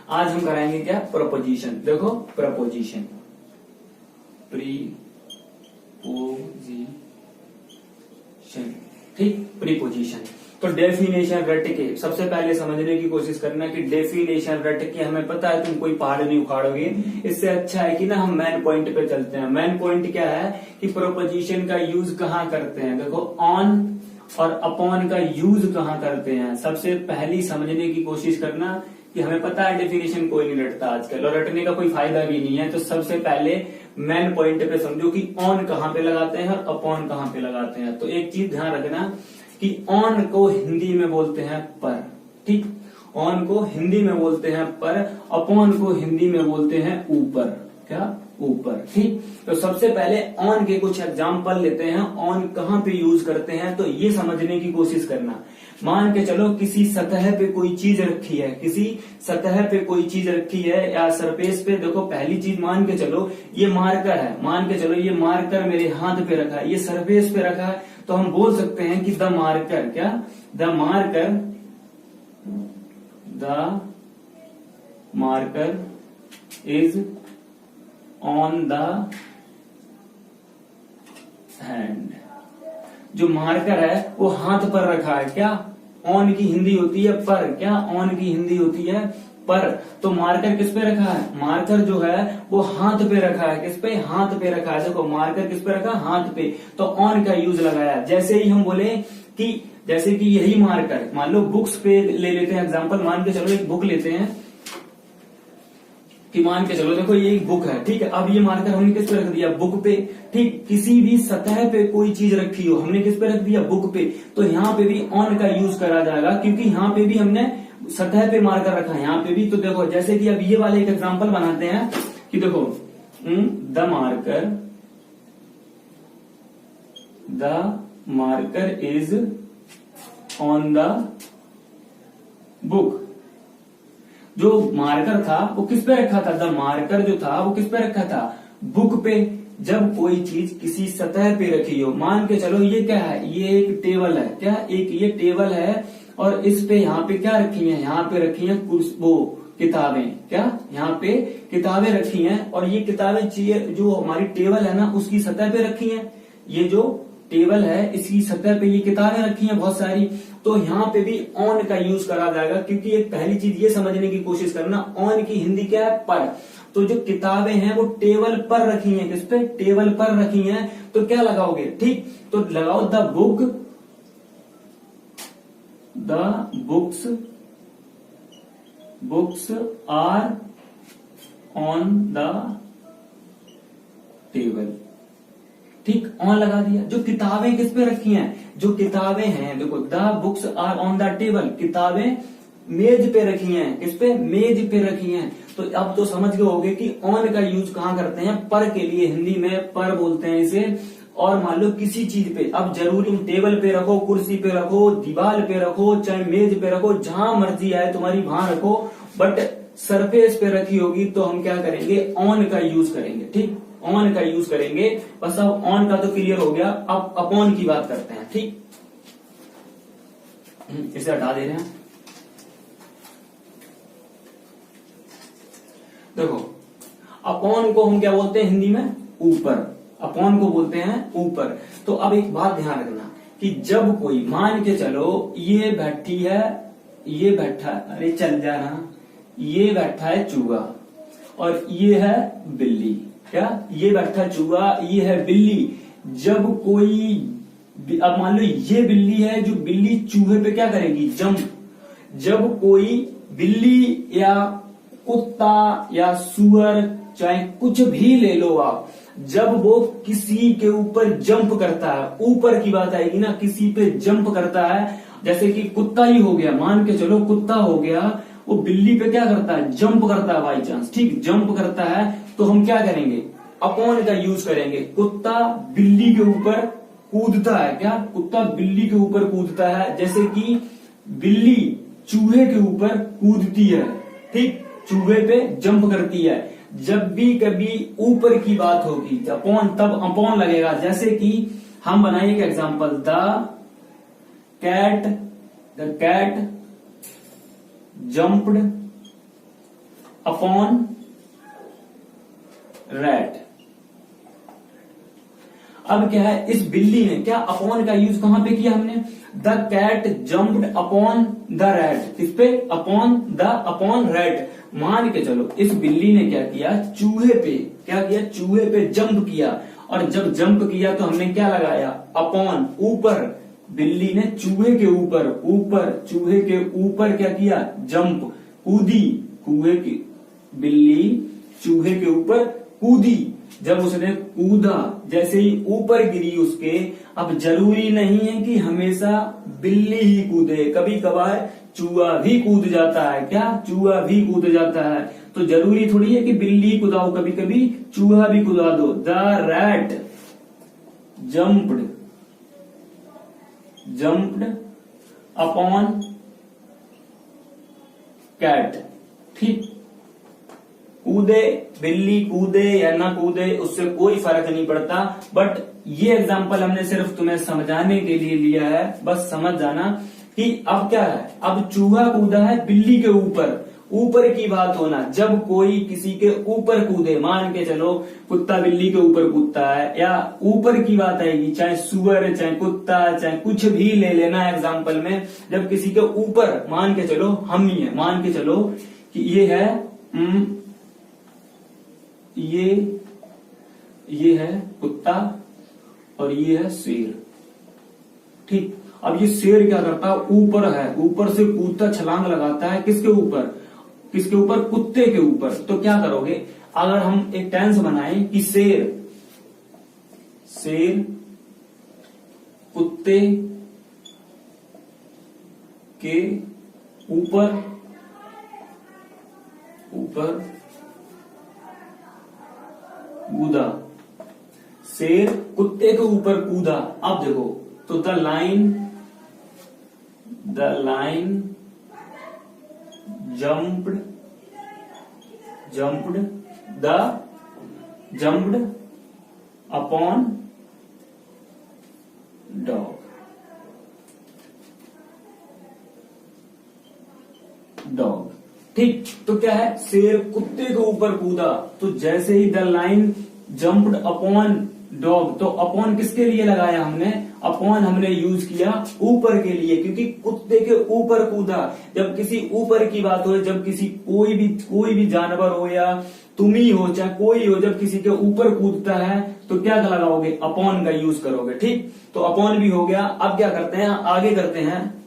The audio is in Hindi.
आज हम कराएंगे क्या, प्रपोजिशन। देखो प्रपोजिशन, प्रीपोजिशन, ठीक, प्रीपोजिशन। तो डेफिनेशन रट के सबसे पहले समझने की कोशिश करना कि डेफिनेशन रट के, हमें पता है तुम कोई पहाड़ नहीं उखाड़ोगे, इससे अच्छा है कि ना हम मेन पॉइंट पे चलते हैं। मेन पॉइंट क्या है कि प्रोपोजिशन का यूज कहाँ करते हैं। देखो ऑन और अपॉन का यूज कहाँ करते हैं, सबसे पहली समझने की कोशिश करना कि हमें पता है डेफिनेशन कोई नहीं रटता आजकल, और रटने का कोई फायदा भी नहीं है। तो सबसे पहले मेन पॉइंट पे समझो कि ऑन कहाँ पे लगाते हैं और अपॉन कहाँ पे लगाते हैं। तो एक चीज ध्यान रखना कि ऑन को हिंदी में बोलते हैं पर, ठीक, ऑन को हिंदी में बोलते हैं पर, अपॉन को हिंदी में बोलते हैं ऊपर, क्या, ऊपर, ठीक। तो सबसे पहले ऑन के कुछ एग्जाम्पल लेते हैं, ऑन कहाँ पे यूज करते हैं, तो ये समझने की कोशिश करना। मान के चलो किसी सतह पे कोई चीज रखी है, किसी सतह पे कोई चीज रखी है या सरफेस पे। देखो पहली चीज मान के चलो ये मार्कर है, मान के चलो ये मार्कर मेरे हाथ पे रखा है, ये सरफेस पे रखा है, तो हम बोल सकते हैं कि द मार्कर, क्या, the marker is on the hand. जो मार्कर है वो हाथ पर रखा है, क्या, ऑन की हिंदी होती है पर, क्या, ऑन की हिंदी होती है पर। तो मार्कर किस पे रखा है, मार्कर जो है वो हाथ पे रखा है, किस पे, हाथ पे रखा है। देखो मार्कर किस पे रखा, हाथ पे, तो ऑन का यूज लगाया। जैसे ही हम बोले कि, जैसे कि यही मार्कर मान लो बुक्स पे ले लेते हैं एग्जाम्पल, मान के चलो एक बुक लेते हैं कि मान के चलो देखो ये एक बुक है, ठीक है। अब ये मार्कर हमने किस पे रख दिया, बुक पे, ठीक। किसी भी सतह पे कोई चीज रखी हो, हमने किस पे रख दिया, बुक पे, तो यहाँ पे भी ऑन का यूज करा जाएगा, क्योंकि यहाँ पे भी हमने सतह पे मार्कर रखा है, यहाँ पे भी। तो देखो जैसे कि अब ये वाले एक एग्जाम्पल बनाते हैं कि देखो the marker is on the book. जो मार्कर था वो किस पे रखा था, द मार्कर जो था वो किस पे रखा था, बुक पे। जब कोई चीज किसी सतह पे रखी हो, मान के चलो ये क्या है, ये एक टेबल है, क्या, एक ये टेबल है, और इस पे यहाँ पे क्या रखी है, यहाँ पे रखी है वो किताबें, क्या, यहाँ पे किताबें रखी हैं, और ये किताबें जो हमारी टेबल है ना उसकी सतह पे रखी हैं। ये जो टेबल है इसकी सतह पे ये किताबें रखी हैं बहुत सारी। तो यहाँ पे भी ऑन का यूज करा जाएगा, क्योंकि एक पहली चीज ये समझने की कोशिश करना, ऑन की हिंदी क्या है, पर। तो जो किताबें हैं वो टेबल पर रखी हैं, किस पे, टेबल पर रखी हैं, तो क्या लगाओगे, ठीक, तो लगाओ books are on the table, ठीक, ऑन लगा दिया। जो किताबें किस पे रखी हैं, जो किताबें हैं, देखो the books are on the table, किताबें मेज पे रखी हैं, किस पे, मेज पे रखी हैं। तो अब तो समझ गए होगे कि ऑन का यूज कहाँ करते हैं, पर के लिए, हिंदी में पर बोलते हैं इसे। और मान लो किसी चीज पे, अब जरूर तुम टेबल पे रखो, कुर्सी पे रखो, दीवार पे रखो, चाहे मेज पे रखो, जहां मर्जी आए तुम्हारी वहां रखो, बट सरफेस पे रखी होगी तो हम क्या करेंगे, ऑन का यूज करेंगे, ठीक, ऑन का यूज करेंगे। बस अब ऑन का तो क्लियर हो गया, अब अपॉन की बात करते हैं, ठीक। इसे हटा दे रहे हैं। देखो अपॉन को हम क्या बोलते हैं हिंदी में, ऊपर, अपॉन को बोलते हैं ऊपर। तो अब एक बात ध्यान रखना कि जब कोई, मान के चलो ये बैठी है, ये बैठा, अरे चल जा रहा, ये बैठा है चूहा और ये है बिल्ली, क्या, ये बैठा चूहा, ये है बिल्ली। जब कोई, अब मान लो ये बिल्ली है, जो बिल्ली चूहे पे क्या करेगी, जंप। जब कोई बिल्ली या कुत्ता या सुअर, चाहे कुछ भी ले लो आप, जब वो किसी के ऊपर जंप करता है, ऊपर की बात आएगी ना, किसी पे जंप करता है, जैसे कि कुत्ता ही हो गया, मान के चलो कुत्ता हो गया, वो बिल्ली पे क्या करता है, जंप करता है बाई चांस, ठीक, जंप करता है, तो हम क्या करेंगे, अपॉन का यूज करेंगे। कुत्ता बिल्ली के ऊपर कूदता है, क्या, कुत्ता बिल्ली के ऊपर कूदता है, जैसे कि बिल्ली चूहे के ऊपर कूदती है, ठीक, चूहे पे जंप करती है। जब भी कभी ऊपर की बात होगी अपॉन, तब अपॉन लगेगा। जैसे कि हम बनाइए एक example, the cat jumped upon rat. अब क्या है, इस बिल्ली ने क्या अपॉन का यूज कहां पे किया हमने, the cat jumped upon the rat, इस पे अपॉन रैट। मान के चलो इस बिल्ली ने क्या किया, चूहे पे क्या किया, चूहे पे जंप किया, और जब जंप किया तो हमने क्या लगाया, अपॉन, ऊपर। बिल्ली ने चूहे के ऊपर चूहे के ऊपर क्या किया, जंप, कूदी, बिल्ली चूहे के ऊपर कूदी। जब उसने कूदा, जैसे ही ऊपर गिरी उसके, अब जरूरी नहीं है कि हमेशा बिल्ली ही कूदे, कभी कभार चूहा भी कूद जाता है। क्या, चूहा भी कूद जाता है, तो जरूरी थोड़ी है कि बिल्ली कूदाओ, कभी कभी चूहा भी कूदा दो। The rat jumped upon cat. ठीक, कूदे, बिल्ली कूदे या ना कूदे उससे कोई फर्क नहीं पड़ता, बट ये एग्जांपल हमने सिर्फ तुम्हें समझाने के लिए लिया है, बस समझ जाना कि अब क्या है, अब चूहा कूदा है बिल्ली के ऊपर की बात होना। जब कोई किसी के ऊपर कूदे, मान के चलो कुत्ता बिल्ली के ऊपर कूदता है, या ऊपर की बात आएगी, चाहे सुअर, चाहे कुत्ता, चाहे कुछ भी ले लेना एग्जांपल में। जब किसी के ऊपर, मान के चलो हम ही है, मान के चलो कि ये है ये है कुत्ता और ये है शेर। ठीक, अब ये शेर क्या करता है, ऊपर है, ऊपर से कूदता, छलांग लगाता है, किसके ऊपर, कुत्ते के ऊपर। तो क्या करोगे, अगर हम एक टेंस बनाएं कि शेर कुत्ते के ऊपर कूदा, शेर कुत्ते के ऊपर कूदा। अब देखो, तो the line jumped upon dog। ठीक, तो क्या है, शेर कुत्ते के ऊपर कूदा, तो जैसे ही the lion jumped upon dog, तो अपॉन किसके लिए लगाया हमने, अपॉन हमने यूज किया ऊपर के लिए, क्योंकि कुत्ते के ऊपर कूदा। जब किसी ऊपर की बात हो, जब किसी कोई भी जानवर हो या तुम ही हो, चाहे कोई हो, जब किसी के ऊपर कूदता है तो क्या लगाओगे, अपॉन का यूज करोगे। ठीक, तो अपॉन भी हो गया। अब क्या करते हैं, आगे करते हैं